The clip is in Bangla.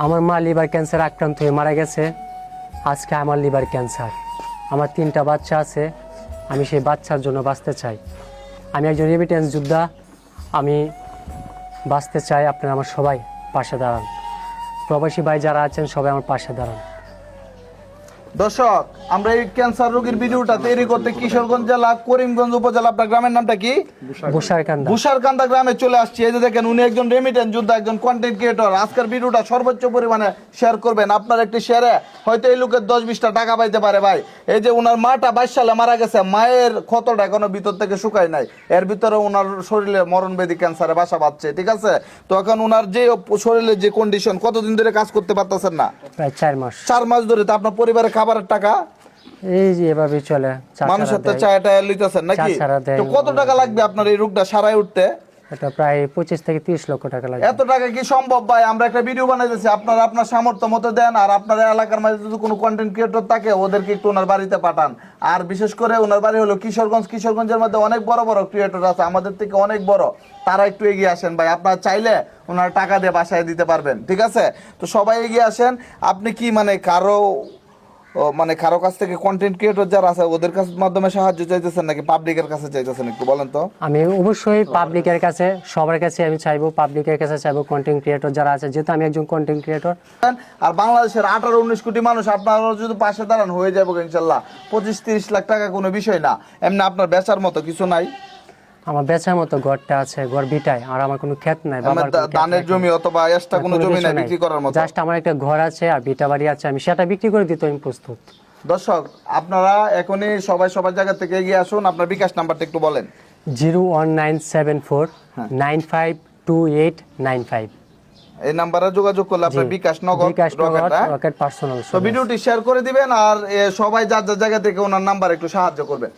আমার মা লিভার ক্যান্সার আক্রান্ত হয়ে মারা গেছে। আজকে আমার লিভার ক্যান্সার, আমার 3টা বাচ্চা আছে। আমি সেই বাচ্চার জন্য বাঁচতে চাই। আমি একজন রেমিটেন্স যোদ্ধা, আমি বাঁচতে চাই। আপনারা আমার সবাই পাশে দাঁড়ান, প্রবাসী ভাই যারা আছেন সবাই আমার পাশে দাঁড়ান। দর্শক, আমরা এই ক্যান্সার রোগীর ভিডিওটা তৈরি করতে কিশোরগঞ্জ জেলা করিমগঞ্জ উপজেলা, আপনার গ্রামের নামটা কি? বুসারকান্দা। বুসারকান্দা গ্রামে চলে আসছি। এই যে দেখেন, উনি একজন রেমিটেন্স যোদ্ধা, একজন কন্টেন্ট ক্রিয়েটর। আজকের ভিডিওটা সর্বোচ্চ পরিমাণে শেয়ার করবেন। আপনার একটি শেয়ারে হয়তো এই লোকের 10-20টা টাকা পাইতে পারে ভাই। এই যে ওনার মাটা 22 সালে মারা গেছে, মায়ের ক্ষতটা এখনো ভিতর থেকে শুকায় নাই, এর ভিতরে ওনার শরীরে মরণবেদী ক্যান্সারে বাসা বাঁধছে, ঠিক আছে? তো এখন ওনার যে শরীরের যে কন্ডিশন, কতদিন ধরে কাজ করতে পারতেছেন না? প্রায় 4 মাস। 4 মাস ধরে। তো আপনার পরিবারের খাবারের টাকা এই যে এভাবে চলে, মানুষের তো চায়টা লইতেছেন নাকি? তো কত টাকা লাগবে আপনার এই রোগটা সারাই উঠতে? এটা প্রায় 25 থেকে 30 লক্ষ টাকা লাগবে। এত টাকা কি সম্ভব ভাই? আমরা একটা ভিডিও বানাইতেছি, আপনারা আপনার সামর্থ্য মতো দেন। আর আপনার এলাকার মাঝে যদি কোনো কন্টেন্ট ক্রিয়েটর থাকে, ওদেরকে একটু ওনার বাড়িতে পাঠান। আর বিশেষ করে ওনার বাড়ি হলো কিশোরগঞ্জ। কিশোরগঞ্জের মধ্যে অনেক বড় বড় ক্রিয়েটর আছে, আমাদের থেকে অনেক বড়। তারা একটু এগিয়ে আসেন ভাই। আপনারা চাইলে ওনার টাকা দিয়ে বাসায় দিতে পারবেন, ঠিক আছে? তো সবাই এগিয়ে আসেন। আপনি কি কারো কাছ থেকে কন্টেন্ট ক্রিয়েটর যারা আছে ওদের কাছ মাধ্যমে সাহায্য চাইতেছেন নাকি পাবলিকের কাছে চাইতেছেন, একটু বলেন তো। আমি অবশ্যই পাবলিকের কাছে, সবার কাছে আমি চাইবো, পাবলিকের কাছে চাইবো, কন্টেন্ট ক্রিয়েটর যারা আছে, যেহেতু আমি একজন কন্টেন্ট ক্রিয়েটর। আর বাংলাদেশের 18-19 কোটি মানুষ, আপনারা যদি পাশে দাঁড়ান হয়ে যাবে ইনশাল্লাহ। 25-30 লাখ টাকা কোনো বিষয় না। এমনি আপনার বেচার মতো কিছু নাই? আমার বেচার মতো ঘরটা আছে, ঘর ভিটায়। আর আমার কোনো ক্ষেত নাই, বাবার ধানের জমি অথবা এক্সট্রা কোনো জমি নাই বিক্রি করার মতো? জাস্ট আমার একটা ঘর আছে আর ভিটা বাড়ি আছে, আমি সেটা বিক্রি করে দিতে আমি প্রস্তুত। দর্শক, আপনারা এখনই সবাই সবার জায়গা থেকে এগিয়ে আসুন। আপনার বিকাশ নাম্বারটা একটু বলেন। 01974 952895। এই নাম্বারে যোগাযোগ করলে আপনার বিকাশ নগদ রকেট পার্সোনাল। তো ভিডিওটি শেয়ার করে দিবেন। আর সবাই যার যার জায়গা থেকে ওনার নাম্বার একটু সাহায্য করবেন।